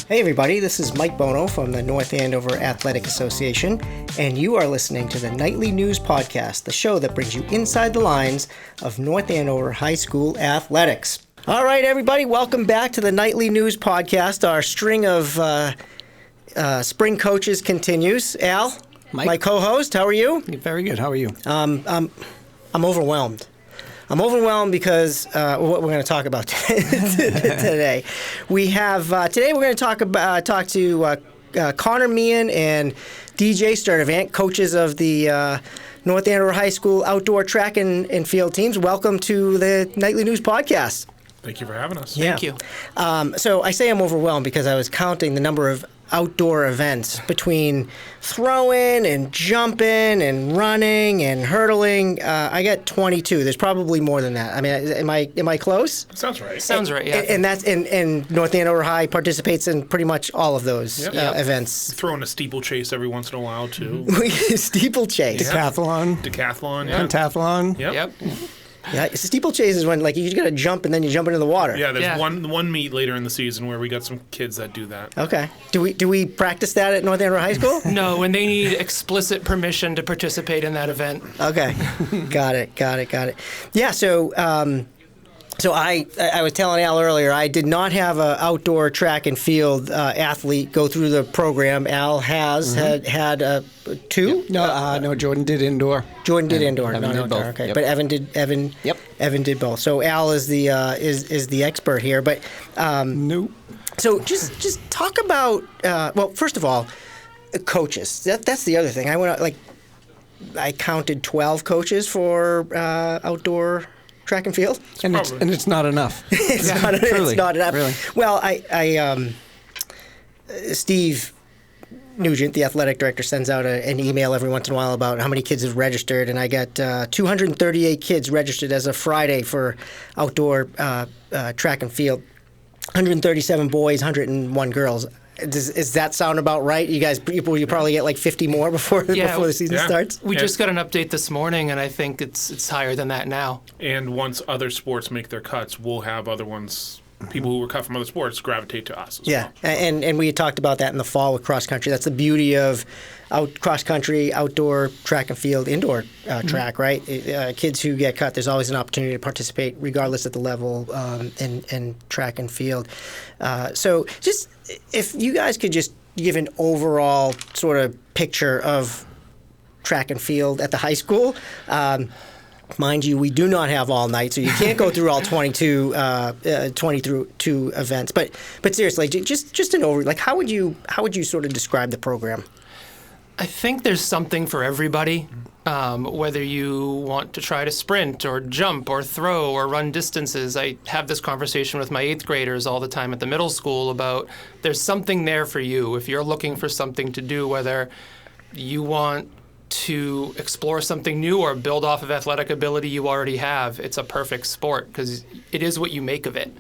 Hey everybody, this is Mike Bono from the North Andover Athletic Association, and you are listening to the Nightly News Podcast, the show that brings you inside the lines of North Andover High School athletics. All right, everybody, welcome back to the Nightly News Podcast. Our string of spring coaches continues. Al, Mike? My co-host, how are you? Very good. How are you? I'm overwhelmed. I'm overwhelmed because what we're going to talk about today. We have today we're going to talk to Connor Meehan and DJ Sturdivant, coaches of the North Andover High School outdoor track and field teams. Welcome to the Nightly News Podcast. Thank you for having us. Yeah. Thank you. So I say I'm overwhelmed because I was counting the number of outdoor events between throwing and jumping and running and hurdling. I got 22. There's probably more than that. I mean, am I close? Sounds right. Sounds right, yeah. And that's and North Andover High participates in pretty much all of those events. Throw in a steeplechase every once in a while too. Steeplechase. Decathlon. Decathlon. Yeah. Pentathlon. Yep. Yeah, steeplechase is when you got to jump and then you jump into the water. Yeah, there's one meet later in the season where we got some kids that do that. Okay. Do we practice that at North Andover High School? No, and they need explicit permission to participate in that event. Okay. Got it. Yeah, so I was telling Al earlier, I did not have an outdoor track and field athlete go through the program. Al has had two. No, Jordan did indoor. Jordan did indoor, Evan not did outdoor. both. Okay, Yep. but Evan. Yep. Evan did both. So Al is the is the expert here. But Nope. so just talk about well, first of all, coaches. That's the other thing. I counted 12 coaches for outdoor track and field. And it's not enough. It's Truly, not enough. really. Well, Steve Nugent, the athletic director, sends out an email every once in a while about how many kids have registered, and I got 238 kids registered as of Friday for outdoor track and field. 137 boys, 101 girls. Does that sound about right? You guys, you probably get like 50 more before the season starts? We just got an update this morning, and I think it's higher than that now. And once other sports make their cuts, we'll have other ones, people who were cut from other sports, gravitate to us as well. And we had talked about that in the fall with cross country. That's the beauty of cross country, outdoor track and field, indoor track, right? Kids who get cut, there's always an opportunity to participate regardless of the level in track and field. So just if you guys could just give an overall sort of picture of track and field at the high school. Mind you, we do not have all night, so you can't go through all 22 events. But seriously, just an overview. Like, how would you sort of describe the program? I think there's something for everybody, whether you want to try to sprint or jump or throw or run distances. I have this conversation with my 8th graders all the time at the middle school about there's something there for you. If you're looking for something to do, whether you want to explore something new or build off of athletic ability you already have, it's a perfect sport because it is what you make of it.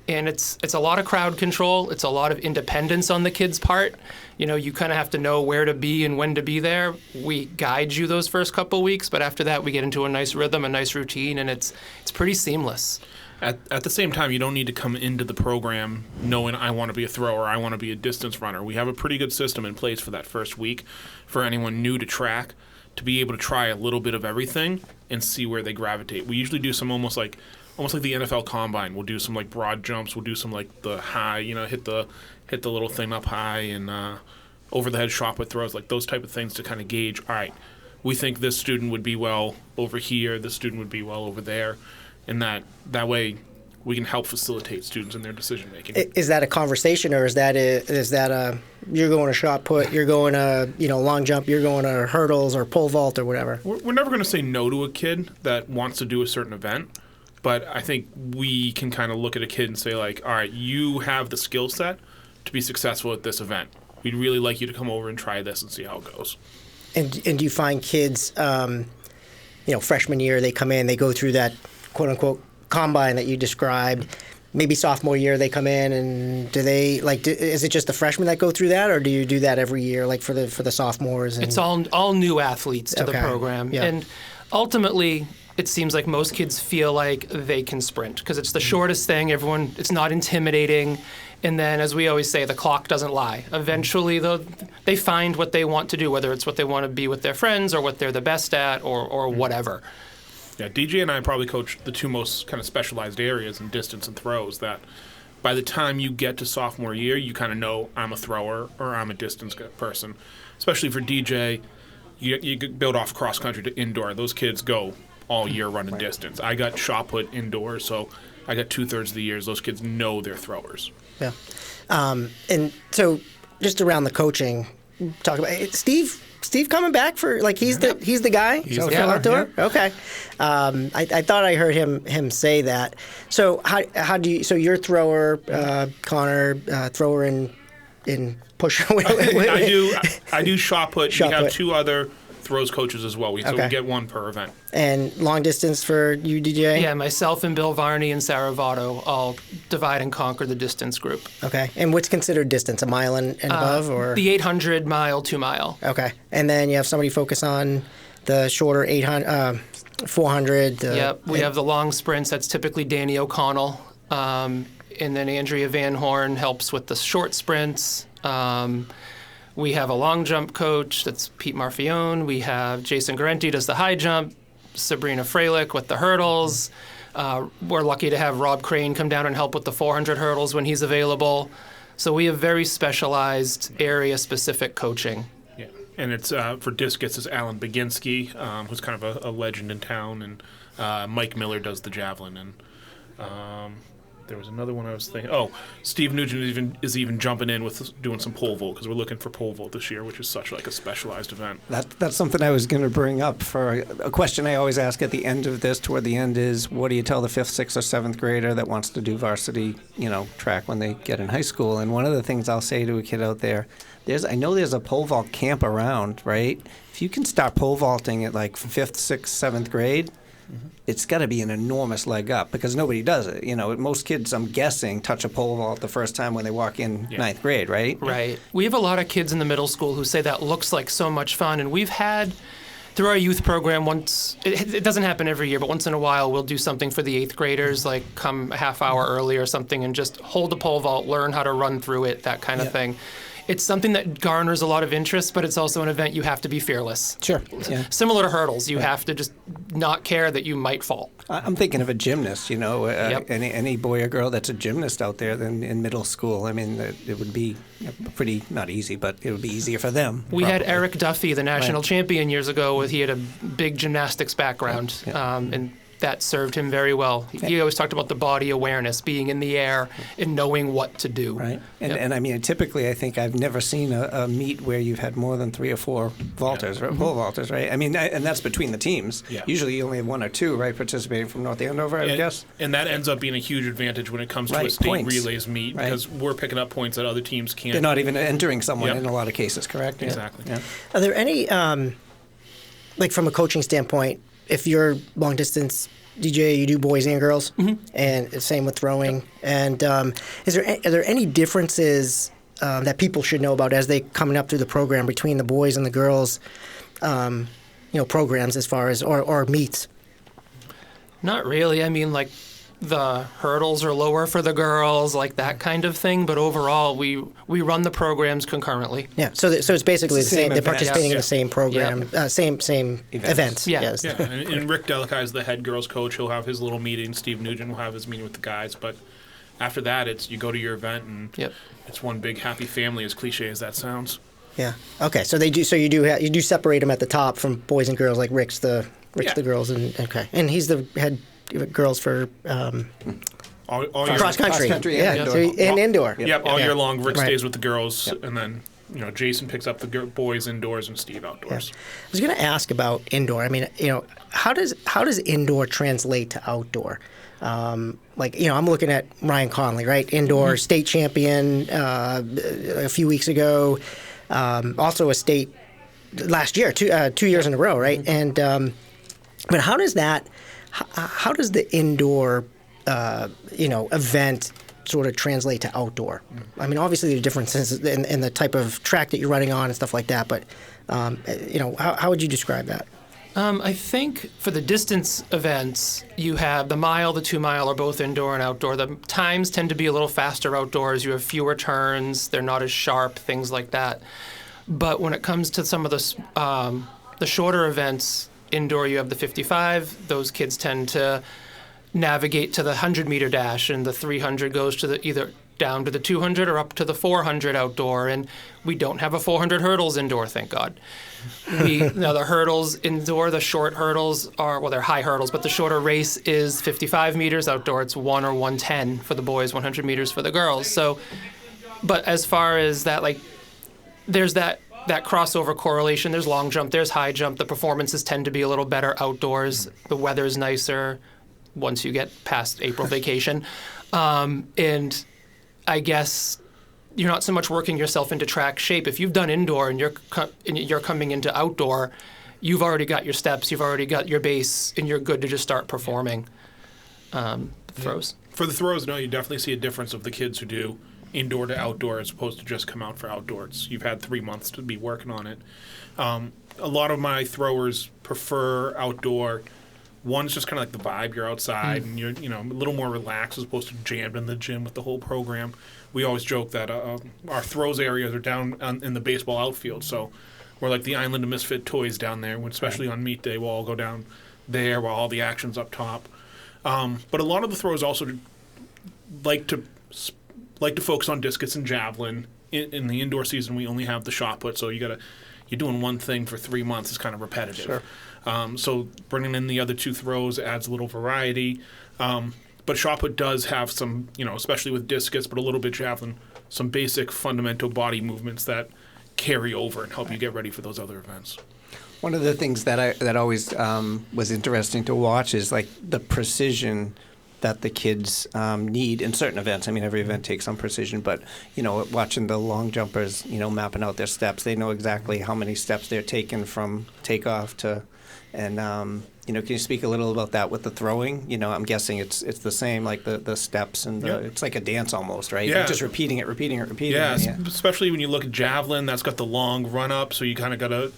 And it's a lot of crowd control. It's a lot of independence on the kids' part. You know, you kind of have to know where to be and when to be there. We guide you those first couple weeks, but after that we get into a nice rhythm, a nice routine, and it's pretty seamless. At the same time, you don't need to come into the program knowing I want to be a thrower, I want to be a distance runner. We have a pretty good system in place for that first week for anyone new to track to be able to try a little bit of everything and see where they gravitate. We usually do some almost like the NFL Combine. We'll do some like broad jumps. We'll do some like the high, hit the little thing up high and over the head shot put throws, like those type of things to kind of gauge. All right, we think this student would be well over here. This student would be well over there, and that way we can help facilitate students in their decision making. Is that a conversation, or is that you're going to shot put, you're going to long jump, you're going to hurdles or pole vault or whatever? We're never going to say no to a kid that wants to do a certain event. But I think we can kind of look at a kid and say, like, all right, you have the skill set to be successful at this event. We'd really like you to come over and try this and see how it goes. And do you find kids, freshman year, they come in, they go through that quote-unquote combine that you described. Maybe sophomore year they come in, and do they is it just the freshmen that go through that, or do you do that every year, like for the sophomores? It's all new athletes to the program. Yeah. And ultimately, it seems like most kids feel like they can sprint because it's the shortest thing. It's not intimidating. And then, as we always say, the clock doesn't lie. Eventually, they find what they want to do, whether it's what they want to be with their friends or what they're the best at or whatever. Yeah, DJ and I probably coach the two most kind of specialized areas in distance and throws that by the time you get to sophomore year, you kind of know I'm a thrower or I'm a distance person. Especially for DJ, you build off cross country to indoor. Those kids go all year running distance. I got shot put indoor, so I got 2/3 of the years. Those kids know they're throwers. Yeah. And so just around the coaching, talk about Steve coming back for he's the guy. He's the for guy, outdoor. yeah. Okay. I thought I heard him say that. So how do you? So you're thrower, Connor, thrower in pusher. I do shot put. Shot we have put. two other throws coaches as well. So Okay. we get one per event. And long distance for you, DJ. Yeah, myself and Bill Varney and Sarah Votto all divide and conquer the distance group. Okay. And what's considered distance? A mile and above, or The 800 mile, 2 mile. okay. And then you have somebody focus on the shorter 800, 400. Yep, we have the long sprints. That's typically Danny O'Connell. And then Andrea Van Horn helps with the short sprints. We have a long jump coach. That's Pete Marfione. We have Jason Garenti does the high jump. Sabrina Freilich with the hurdles. We're lucky to have Rob Crane come down and help with the 400 hurdles when he's available. So we have very specialized area-specific coaching. Yeah, and it's for discus is Alan Baginski, who's kind of a legend in town, and Mike Miller does the javelin, and there was another one I was thinking. Oh, Steve Nugent is even jumping in with doing some pole vault because we're looking for pole vault this year, which is such a specialized event. That's something I was going to bring up for a question I always ask at the end of this. Toward the end is, what do you tell the 5th, 6th, or 7th grader that wants to do varsity, track when they get in high school? And one of the things I'll say to a kid out there, I know there's a pole vault camp around, right? If you can start pole vaulting at 5th, 6th, 7th grade, it's got to be an enormous leg up because nobody does it. Most kids, I'm guessing, touch a pole vault the first time when they walk in 9th grade, right? Right. We have a lot of kids in the middle school who say that looks like so much fun, and we've had through our youth program it doesn't happen every year, but once in a while we'll do something for the 8th graders, like come a half hour early or something and just hold a pole vault, learn how to run through it, that kind of thing. It's something that garners a lot of interest, but it's also an event you have to be fearless. Sure. Yeah. Similar to hurdles, you have to just not care that you might fall. I'm thinking of a gymnast, Yep. any boy or girl that's a gymnast out there then in middle school. I mean, it would be pretty, not easy, but it would be easier for them. We had probably. Eric Duffy, the national champion years ago. He had a big gymnastics background, and that served him very well. He always talked about the body awareness, being in the air and knowing what to do. Right. And, Yep. and I mean, typically, I think I've never seen a meet where you've had more than 3 or 4 vaulters, right? Pole vaulters, right? I mean, and that's between the teams. Yeah. Usually you only have 1 or 2, right, participating from North Andover, I would guess. And that ends up being a huge advantage when it comes to a Right, state points. relays meet Right. because we're picking up points that other teams can't. They're not even entering someone Yep. in a lot of cases, correct? Yeah. Exactly. Yeah. Are there any, from a coaching standpoint, if you're long distance DJ, you do boys and girls, and same with throwing. And are there any differences that people should know about as they coming up through the program between the boys and the girls, programs as far as or meets? Not really. I mean, the hurdles are lower for the girls, like that kind of thing. But overall, we run the programs concurrently. Yeah. So it's basically It's the the same. same They're event. participating in Yeah. the same program, same events. Yeah. Yes. Yeah, and Rick Delica is the head girls coach. He'll have his little meeting. Steve Nugent will have his meeting with the guys. But after that, it's you go to your event and it's one big happy family. As cliche as that sounds. Yeah. Okay. So they do. So you do separate them at the top from boys and girls. Like Rick's the girls, and okay, and he's the head girls for All year, cross country. Cross-country Yeah. and So and indoor. Yep, all Yeah. year long. Rick Right. stays with the girls, and then Jason picks up the boys indoors and Steve outdoors. I was going to ask about indoor. I mean, how does indoor translate to outdoor? I'm looking at Ryan Conley, right? Indoor state champion a few weeks ago, also a state last year, 2 years in a row, right? And but how does the indoor event sort of translate to outdoor? I mean, obviously there are differences in the type of track that you're running on and stuff like that, but how would you describe that? I think for the distance events, you have the mile, the 2 mile are both indoor and outdoor. The times tend to be a little faster outdoors. You have fewer turns. They're not as sharp, things like that. But when it comes to some of the shorter events, indoor you have the 55. Those kids tend to navigate to the 100-meter dash, and the 300 goes to either down to the 200 or up to the 400 outdoor. And we don't have a 400 hurdles indoor, thank God. The hurdles indoor, the short hurdles they're high hurdles, but the shorter race is 55 meters. Outdoor, it's 1 or 110 for the boys, 100 meters for the girls. So, but as far as that, there's that crossover correlation. There's long jump, there's high jump. The performances tend to be a little better outdoors. The weather's nicer once you get past April vacation. And I guess you're not so much working yourself into track shape. If you've done indoor and you're coming into outdoor, you've already got your steps, you've already got your base, and you're good to just start performing throws. For the throws, no, you definitely see a difference of the kids who do indoor to outdoor as opposed to just come out for outdoors. You've had 3 months to be working on it. A lot of my throwers prefer outdoor. One's just kind of like the vibe. You're outside and you're a little more relaxed as opposed to jammed in the gym with the whole program. We always joke that our throws areas are down in the baseball outfield, so we're like the island of misfit toys down there. Especially on meet day, we'll all go down there while all the action's up top. But a lot of the throws also like to focus on discus and javelin. In the indoor season, we only have the shot put, so you're doing one thing for 3 months is kind of repetitive. Sure. So bringing in the other two throws adds a little variety. But shot put does have some, especially with discus, but a little bit javelin, some basic fundamental body movements that carry over and help you get ready for those other events. One of the things that always was interesting to watch is like the precision that the kids need in certain events. I mean, every event takes some precision, but, watching the long jumpers, mapping out their steps, they know exactly how many steps they're taking from takeoff to, and, can you speak a little about that with the throwing? I'm guessing it's the same, like the steps and it's like a dance almost, right? Yeah. You're just repeating it. Yeah, especially when you look at javelin, that's got the long run up, so you kind of got to,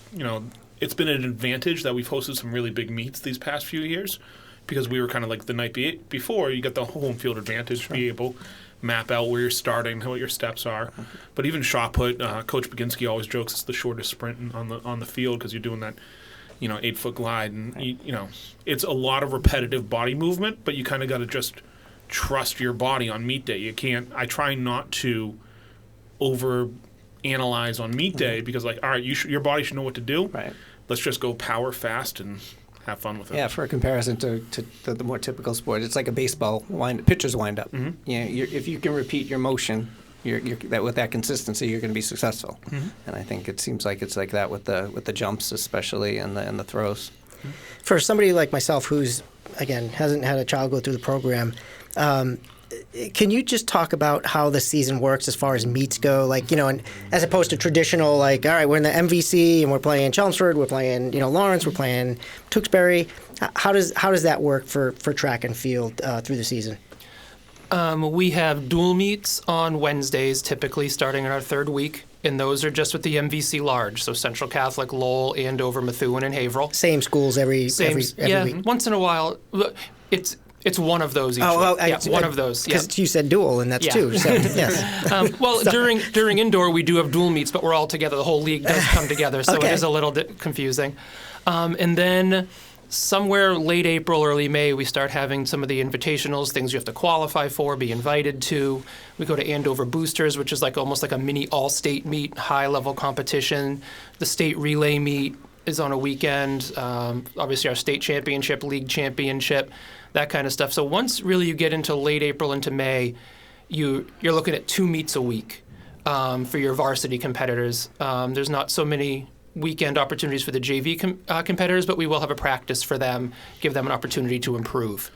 it's been an advantage that we've hosted some really big meets these past few years, because we were kind of like the night before, you got the home field advantage, sure. Be able to map out where you're starting, what your steps are. But even shot put, Coach Baginski always jokes it's the shortest sprint on the field because you're doing that, 8-foot glide, and it's a lot of repetitive body movement, but you kind of got to just trust your body on meet day. You can't. I try not to over analyze on meet day because, all right, your body should know what to do. Right. Let's just go power fast and have fun with it. Yeah, for a comparison to the more typical sport, it's like a baseball pitcher's wind up. Mm-hmm. If you can repeat your motion, with that consistency, you're going to be successful. Mm-hmm. And I think it seems like it's like that with the jumps, especially and the throws. For somebody like myself, who's again hasn't had a child go through the program, can you just talk about how the season works as far as meets go? And as opposed to traditional, all right, we're in the MVC and we're playing Chelmsford, we're playing, Lawrence, we're playing Tewksbury. How does that work for track and field through the season? We have dual meets on Wednesdays, typically starting in our third week, and those are just with the MVC large, so Central Catholic, Lowell, Andover, Methuen, and Haverhill. Same schools every week? Once in a while. It's one of those each week. One of those. Because you said dual, and that's two. So, yes. During indoor, we do have dual meets, but we're all together. The whole league does come together, so It is a little confusing. And then somewhere late April, early May, we start having some of the invitationals, things you have to qualify for, be invited to. We go to Andover Boosters, which is almost like a mini all-state meet, high-level competition. The state relay meet is on a weekend. Obviously, our state championship, league championship, that kind of stuff. So once really you get into late April into May, you're looking at 2 meets a week for your varsity competitors. There's not so many weekend opportunities for the JV competitors, but we will have a practice for them, give them an opportunity to improve.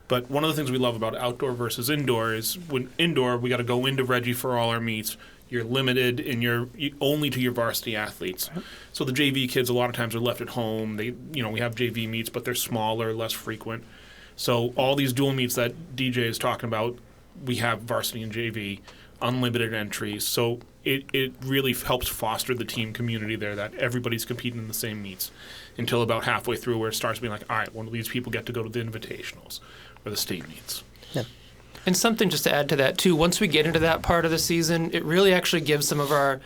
But one of the things we love about outdoor versus indoor is when indoor, we got to go into Reggie for all our meets. You're limited and you're only to your varsity athletes. So the JV kids a lot of times are left at home. We have JV meets, but they're smaller, less frequent. So all these dual meets that DJ is talking about, we have varsity and JV. unlimited entries. So it really helps foster the team community there, that everybody's competing in the same meets until about halfway through, where it starts being like, all right, one of these people get to go to the invitationals or the state meets. Yeah. And something just to add to that too, once we get into that part of the season, it really actually gives some of our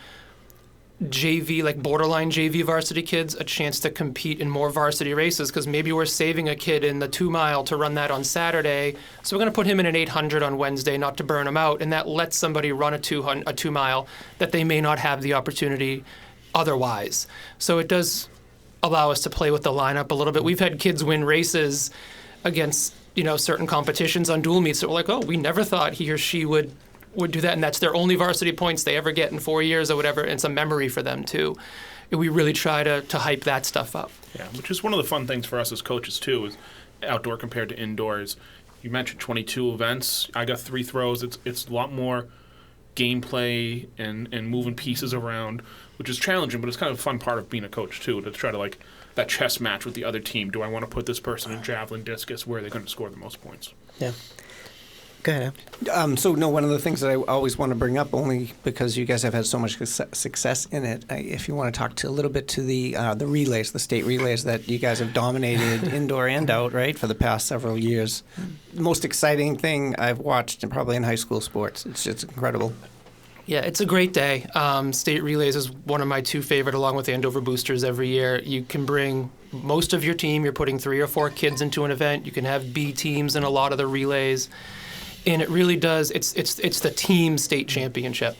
JV, like borderline JV varsity kids, a chance to compete in more varsity races, because maybe we're saving a kid in the 2 mile to run that on Saturday, so we're going to put him in an 800 on Wednesday, not to burn him out, and that lets somebody run a 2 mile that they may not have the opportunity otherwise. So it does allow us to play with the lineup a little bit. We've had kids win races against certain competitions on dual meets that were like, oh, we never thought he or she would do that, and that's their only varsity points they ever get in 4 years or whatever, and it's a memory for them too. We really try to hype that stuff up. Yeah, which is one of the fun things for us as coaches too, is outdoor compared to indoors. You mentioned 22 events. I got 3 throws. It's a lot more gameplay and moving pieces around, which is challenging, but it's kind of a fun part of being a coach too, to try to like that chess match with the other team. Do I want to put this person in javelin, discus? Where are they going to score the most points? Yeah. Go ahead. One of the things that I always want to bring up, only because you guys have had so much success in it, if you want to talk a little bit to the relays, the state relays that you guys have dominated indoor and out, right, for the past several years. The most exciting thing I've watched, and probably in high school sports. It's just incredible. Yeah, it's a great day. State relays is one of my 2 favorite, along with Andover Boosters every year. You can bring most of your team. You're putting 3 or 4 kids into an event. You can have B teams in a lot of the relays. And it really does, it's the team state championship.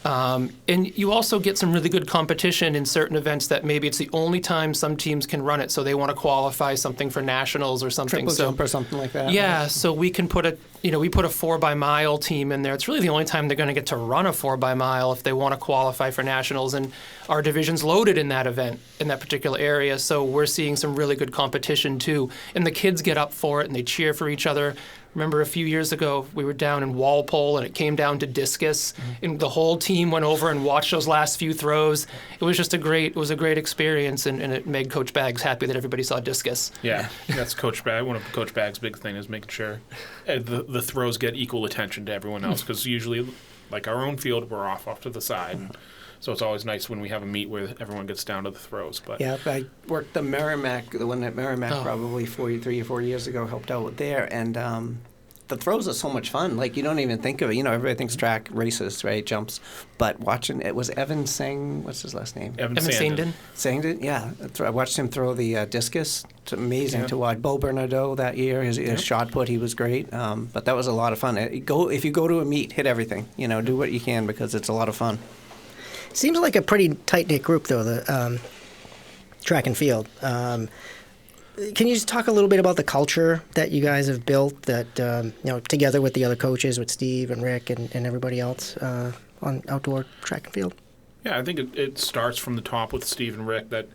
And you also get some really good competition in certain events that maybe it's the only time some teams can run it, so they want to qualify something for nationals or something. Triple jump or something like that. Yeah, right? so we can put we put a 4x-mile team in there. It's really the only time they're going to get to run a 4x-mile if they want to qualify for nationals. And our division's loaded in that event, in that particular area, so we're seeing some really good competition too. And the kids get up for it and they cheer for each other. Remember a few years ago, we were down in Walpole, and it came down to discus, and the whole team went over and watched those last few throws. It was just a great experience, and it made Coach Baggs happy that everybody saw discus. Yeah, that's Coach Baggs. One of Coach Baggs' big thing is making sure the throws get equal attention to everyone else, because usually, like our own field, we're off to the side. So it's always nice when we have a meet where everyone gets down to the throws. But yeah, I worked the one at Merrimack probably 3 or 4 years ago, helped out with there, and the throws are so much fun. Like, you don't even think of it. Everybody thinks track races, right, jumps. But watching, it was Evan what's his last name? Evan Sangden. Sangden, yeah. I watched him throw the discus. It's amazing to watch. Bo Bernardo that year, his shot put, he was great. But that was a lot of fun. If you go to a meet, hit everything. Do what you can, because it's a lot of fun. Seems like a pretty tight-knit group, though, the track and field. Can you just talk a little bit about the culture that you guys have built, that together with the other coaches, with Steve and Rick and everybody else on outdoor track and field? Yeah, I think it starts from the top with Steve and Rick. That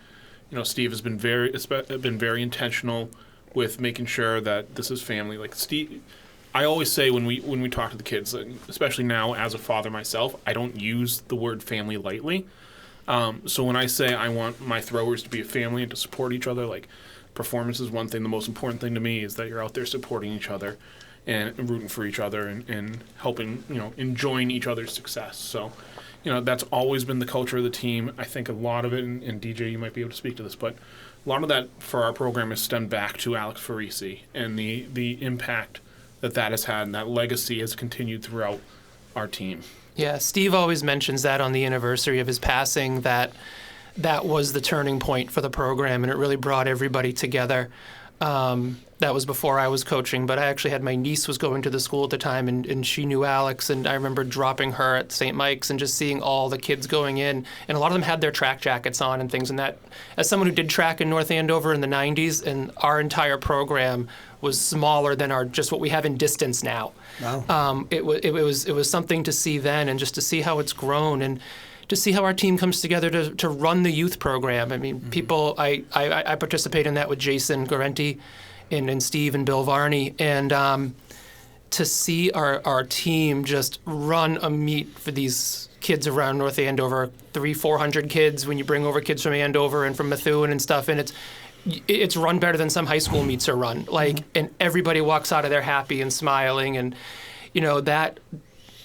Steve has been very intentional with making sure that this is family. Like Steve, I always say when we talk to the kids, especially now as a father myself, I don't use the word family lightly. So when I say I want my throwers to be a family and to support each other, like, performance is one thing. The most important thing to me is that you're out there supporting each other and rooting for each other and helping, enjoying each other's success. So, that's always been the culture of the team. I think a lot of it, and DJ, you might be able to speak to this, but a lot of that for our program has stemmed back to Alex Farisi and the impact that has had, and that legacy has continued throughout our team. Yeah, Steve always mentions that on the anniversary of his passing, that was the turning point for the program, and it really brought everybody together. That was before I was coaching, but I actually had my niece was going to the school at the time, and she knew Alex, and I remember dropping her at St. Mike's and just seeing all the kids going in, and a lot of them had their track jackets on and things, and that, as someone who did track in North Andover in the 90s, and our entire program was smaller than just what we have in distance now. Wow. It was something to see then, and just to see how it's grown, and to see how our team comes together to run the youth program. I mean, people, I participate in that with Jason Gorenti and Steve and Bill Varney, and to see our team just run a meet for these kids around North Andover, 300-400 kids when you bring over kids from Andover and from Methuen and stuff, and it's run better than some high school meets are run. And everybody walks out of there happy and smiling, and that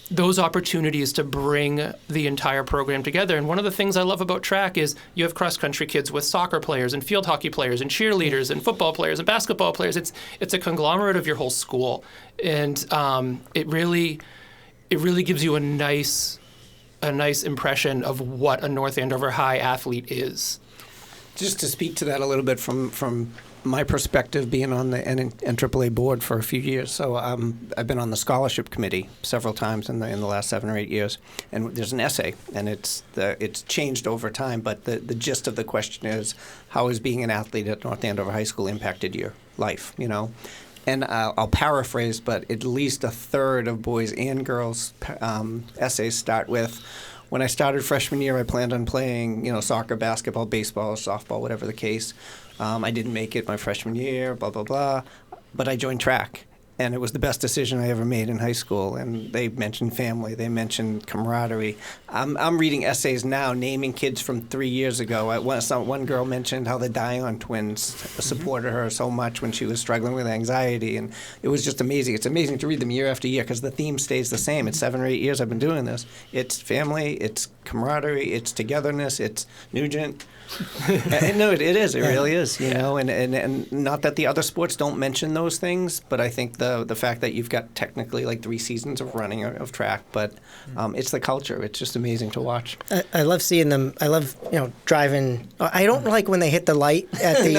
those opportunities to bring the entire program together. And one of the things I love about track is you have cross-country kids with soccer players and field hockey players and cheerleaders and football players and basketball players. It's a conglomerate of your whole school, and it really gives you a nice impression of what a North Andover High athlete is. Just to speak to that a little bit from my perspective, being on the NAAA board for a few years, so I've been on the scholarship committee several times in the last 7 or 8 years, and there's an essay, and it's changed over time, but the gist of the question is, how has being an athlete at North Andover High School impacted your life? And I'll paraphrase, but at least a third of boys and girls essays start with, when I started freshman year, I planned on playing, soccer, basketball, baseball, softball, whatever the case. I didn't make it my freshman year, blah, blah, blah. But I joined track, and it was the best decision I ever made in high school. And they mentioned family. They mentioned camaraderie. I'm reading essays now naming kids from 3 years ago. One girl mentioned how the Dion twins supported her so much when she was struggling with anxiety. And it was just amazing. It's amazing to read them year after year because the theme stays the same. It's 7 or 8 years I've been doing this. It's family. It's camaraderie. It's togetherness. It's Nugent. No, it is. It really is. And not that the other sports don't mention those things, but I think the fact that you've got technically like 3 seasons of running of track, but it's the culture. It's just amazing to watch. I love seeing them. I love driving. I don't like when they hit the light at the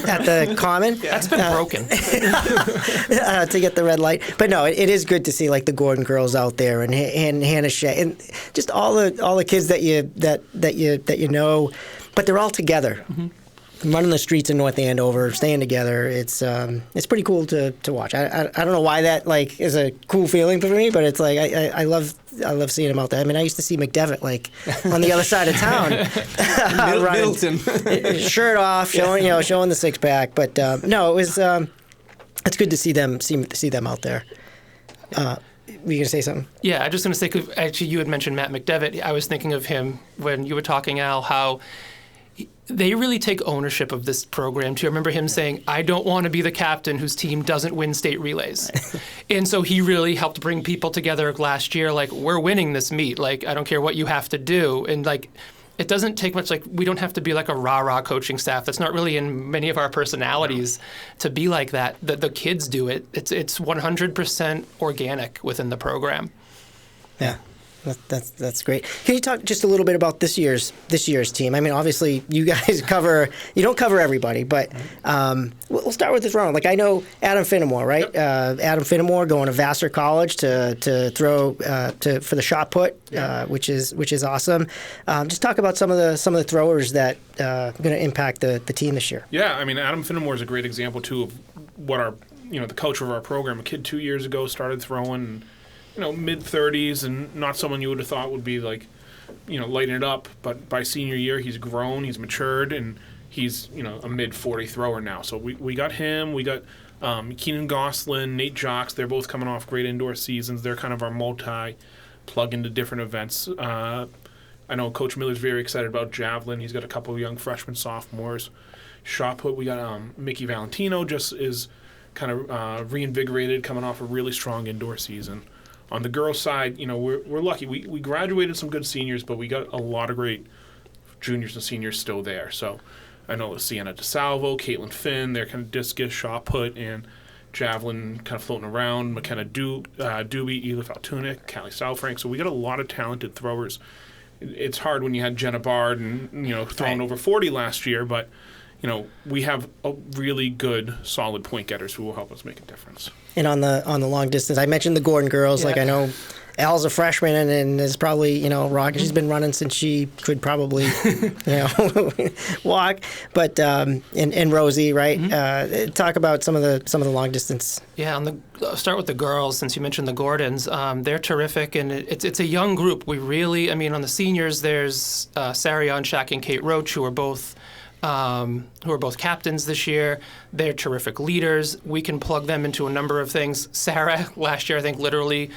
at the common. That's been broken to get the red light. But no, it is good to see like the Gordon girls out there and Hannah Shea and just all the kids that you know. But they're all together, running the streets in North Andover, staying together. It's pretty cool to watch. I don't know why that is a cool feeling for me, but it's like I love seeing them out there. I mean, I used to see McDevitt on the other side of town, Milton, shirt off, showing the six pack. But no, it was it's good to see them out there. Were you going to say something? Yeah, I'm just going to say, 'cause actually you had mentioned Matt McDevitt. I was thinking of him when you were talking, Al, how they really take ownership of this program, too. I remember him saying, I don't want to be the captain whose team doesn't win state relays. And so he really helped bring people together last year, we're winning this meet. I don't care what you have to do. And, it doesn't take much, we don't have to be like a rah-rah coaching staff. That's not really in many of our personalities to be like that. The kids do it. It's 100% organic within the program. Yeah. That's great. Can you talk just a little bit about this year's team? I mean, obviously, you guys you don't cover everybody, but we'll start with this round. I know Adam Finnemore, right? Yep. Adam Finnemore going to Vassar College to throw for the shot put, which is awesome. Just talk about some of the throwers that are going to impact the team this year. Yeah, I mean, Adam Finnemore is a great example too of what our the culture of our program. A kid 2 years ago started throwing. Mid-30s and not someone you would have thought would be lighting it up. But by senior year, he's grown, he's matured, and he's, a mid-40 thrower now. So we got him. We got Keenan Goslin, Nate Jocks. They're both coming off great indoor seasons. They're kind of our multi-plug into different events. I know Coach Miller's very excited about javelin. He's got a couple of young freshmen, sophomores. Shot put, we got Mickey Valentino just is kind of reinvigorated, coming off a really strong indoor season. On the girls' side, we're lucky. We graduated some good seniors, but we got a lot of great juniors and seniors still there. So I know Sienna DeSalvo, Caitlin Finn, they're kind of discus, shot put, and javelin kind of floating around. McKenna Doobie, Elif Altunic, Callie Southrank. So we got a lot of talented throwers. It's hard when you had Jenna Bard and throwing over 40 last year, but we have a really good, solid point getters who will help us make a difference. And on the long distance, I mentioned the Gordon girls. Yeah. I know Al's a freshman and is probably rocking. She's been running since she could probably walk. But and Rosie, right? Mm-hmm. Talk about some of the long distance. Yeah, I'll start with the girls since you mentioned the Gordons. They're terrific, and it's a young group. We really, on the seniors, there's Sarah Yonchak and Kate Roach, who are both captains this year. They're terrific leaders. We can plug them into a number of things. Sarah, last year, I think literally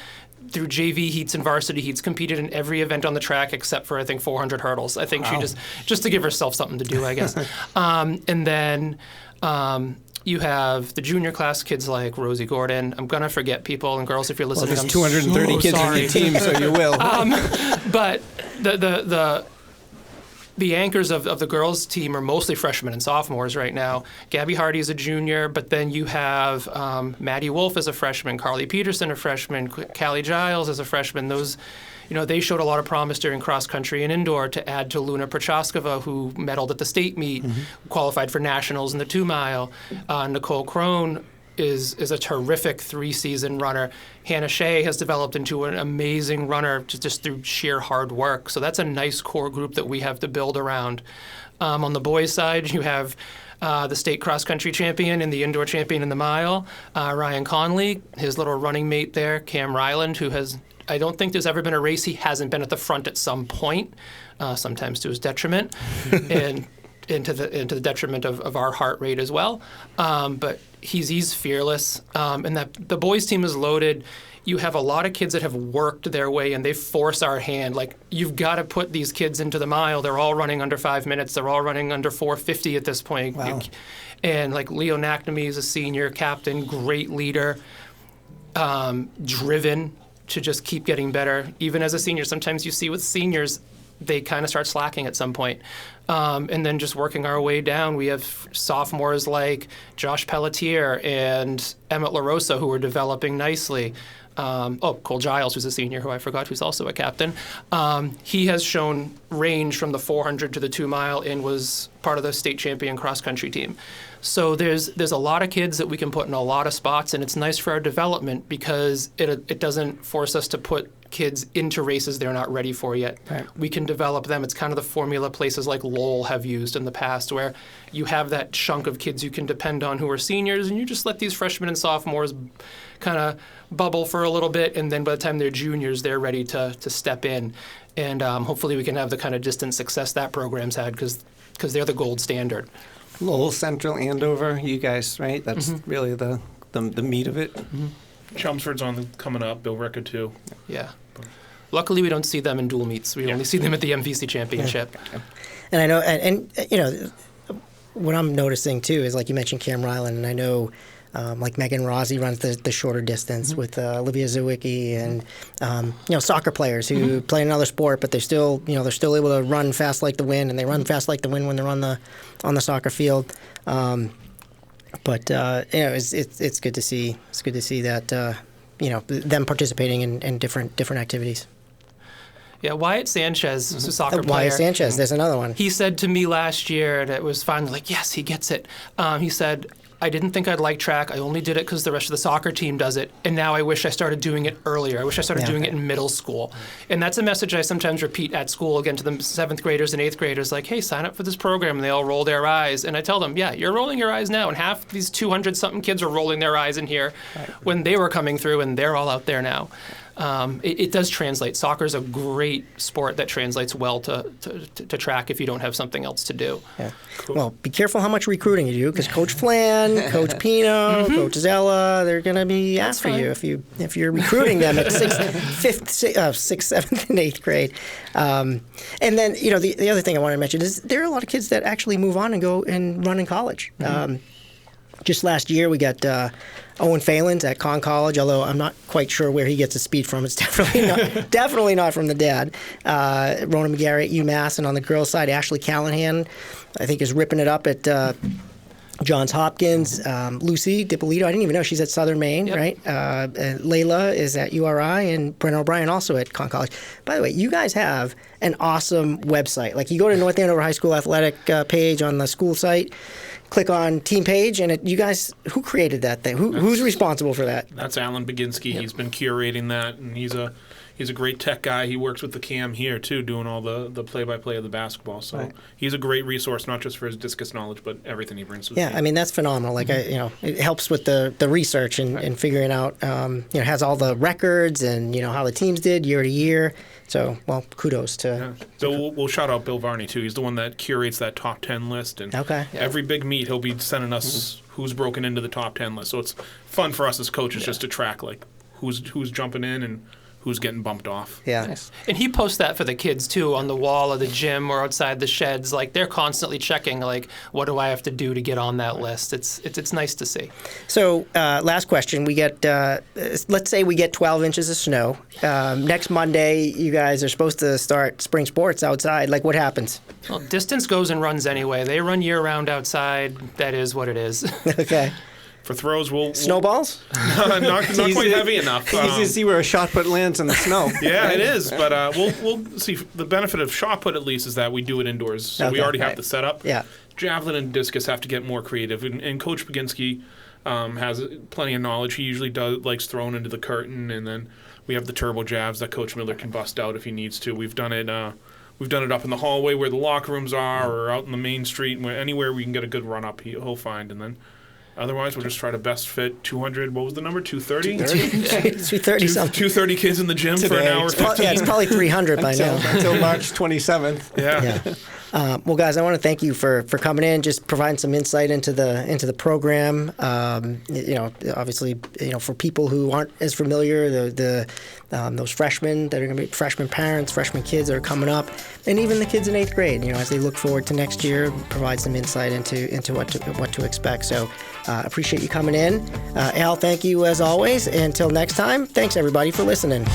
through JV heats and varsity heats, competed in every event on the track except for, I think, 400 hurdles. I think she just to give herself something to do, I guess. And then you have the junior class kids like Rosie Gordon. I'm gonna forget people, and girls, if you're Well, listening, there's I'm 230 so kids on sorry. your team, so you will. But the anchors of the girls' team are mostly freshmen and sophomores right now. Gabby Hardy is a junior, but then you have Maddie Wolf as a freshman, Carly Peterson a freshman, Callie Giles as a freshman. Those, they showed a lot of promise during cross country and indoor, to add to Luna Prochaskova, who medaled at the state meet, qualified for nationals in the 2-mile. Nicole Crone is a terrific 3-season runner. Hannah Shea has developed into an amazing runner just through sheer hard work. So that's a nice core group that we have to build around. On the boys' side, you have the state cross-country champion and the indoor champion in the mile, Ryan Conley, his little running mate there, Cam Ryland, who has, I don't think there's ever been a race he hasn't been at the front at some point, sometimes to his detriment. And to the detriment of our heart rate as well. But he's fearless. And that the boys team is loaded. You have a lot of kids that have worked their way, and they force our hand. Like, you've got to put these kids into the mile. They're all running under 5 minutes. They're all running under 4:50 at this point. Wow. And like Leo Naknamy is a senior captain, great leader, driven to just keep getting better. Even as a senior, sometimes you see with seniors, they kind of start slacking at some point. And then just working our way down, we have sophomores like Josh Pelletier and Emmett LaRosa, who are developing nicely. Cole Giles, who's a senior, who I forgot, who's also a captain. He has shown range from the 400 to the 2-mile and was part of the state champion cross-country team. So there's a lot of kids that we can put in a lot of spots, and it's nice for our development because it doesn't force us to put kids into races they're not ready for yet. Right. We can develop them. It's kind of the formula places like Lowell have used in the past, where you have that chunk of kids you can depend on who are seniors, and you just let these freshmen and sophomores kind of bubble for a little bit, and then by the time they're juniors, they're ready to step in. And hopefully we can have the kind of distance success that program's had, because they're the gold standard. Lowell, Central, Andover, you guys, right? That's really the meat of it. Chelmsford's coming up. Bill Ricker too. Yeah. Luckily, we don't see them in dual meets. We only see them at the MVC Championship. Yeah. And I know, and what I'm noticing too is, like you mentioned, Cam Ryland, and I know, like Megan Rossi runs the shorter distance with Olivia Zawicki, and soccer players who play another sport, but they're still able to run fast like the wind, and they run fast like the wind when they're on the soccer field. But it's good to see. It's good to see that them participating in different activities. Yeah, Wyatt Sanchez, who's a soccer player. Wyatt Sanchez, there's another one. He said to me last year, and it was fun, like, yes, he gets it. He said, I didn't think I'd like track. I only did it because the rest of the soccer team does it. And now I wish I started doing it earlier. I wish I started doing it in middle school. And that's a message I sometimes repeat at school, again, to the 7th graders and 8th graders, like, hey, sign up for this program. And they all roll their eyes. And I tell them, yeah, you're rolling your eyes now. And half these 200-something kids are rolling their eyes in here when they were coming through, and they're all out there now. It does translate. Soccer is a great sport that translates well to track if you don't have something else to do. Yeah. Cool. Well, be careful how much recruiting you do, because Coach Flan, Coach Pino, Coach Zella, they're going to be after you if you're recruiting them at 6th, 7th, and 8th grade. And then the other thing I wanted to mention is there are a lot of kids that actually move on and go and run in college. Just last year we got Owen Phelan's at Conn College, although I'm not quite sure where he gets his speed from. It's definitely not from the dad. Rona McGarry at UMass, and on the girls' side, Ashley Callahan, I think, is ripping it up at Johns Hopkins. Lucy DiPolito, I didn't even know she's at Southern Maine, right? And Layla is at URI, and Brennan O'Brien also at Conn College. By the way, you guys have an awesome website. Like, you go to North Andover High School athletic page on the school site, click on team page, and you guys, who created that thing? Who's responsible for that? That's Alan Baginski. Yep. He's been curating that, and he's a great tech guy. He works with the cam here too, doing all the play-by-play of the basketball. So he's a great resource, not just for his discus knowledge, but everything he brings to the team. I mean, that's phenomenal. Like, it helps with the research and figuring out. It has all the records and how the teams did year to year. So, well, kudos to. Yeah. So we'll shout out Bill Varney too. He's the one that curates that top 10 list, and every big meet he'll be sending us who's broken into the top 10 list. So it's fun for us as coaches just to track like who's jumping in and who's getting bumped off. Yeah. Nice. And he posts that for the kids too on the wall of the gym or outside the sheds. Like they're constantly checking, like, what do I have to do to get on that list? It's nice to see. So, last question. We get, let's say we get 12 inches of snow. Next Monday, you guys are supposed to start spring sports outside. Like, what happens? Well, distance goes and runs anyway. They run year round outside. That is what it is. Okay. For throws, we'll Snowballs? not quite heavy enough. Easy to see where a shot put lands in the snow. Yeah, it is. But we'll see. The benefit of shot put, at least, is that we do it indoors. So we Okay. already have Right. the setup. Yeah. Javelin and discus have to get more creative. And Coach Baginski has plenty of knowledge. He usually likes throwing into the curtain. And then we have the turbo jabs that Coach Miller can bust out if he needs to. We've done it up in the hallway where the locker rooms are, or out in the main street, anywhere we can get a good run up, he'll find. And then otherwise, we'll just try to best fit 200. What was the number? 230? 230 something. 230 kids in the gym for an Today. hour. It's 15. Yeah, it's probably 300 by now. Until March 27th. Yeah. Well, guys, I want to thank you for coming in, just providing some insight into the program. Obviously, for people who aren't as familiar, those freshmen that are going to be freshman parents, freshman kids that are coming up, and even the kids in 8th grade, as they look forward to next year, provide some insight into what to expect. So, appreciate you coming in, Al. Thank you as always. Until next time, thanks everybody for listening.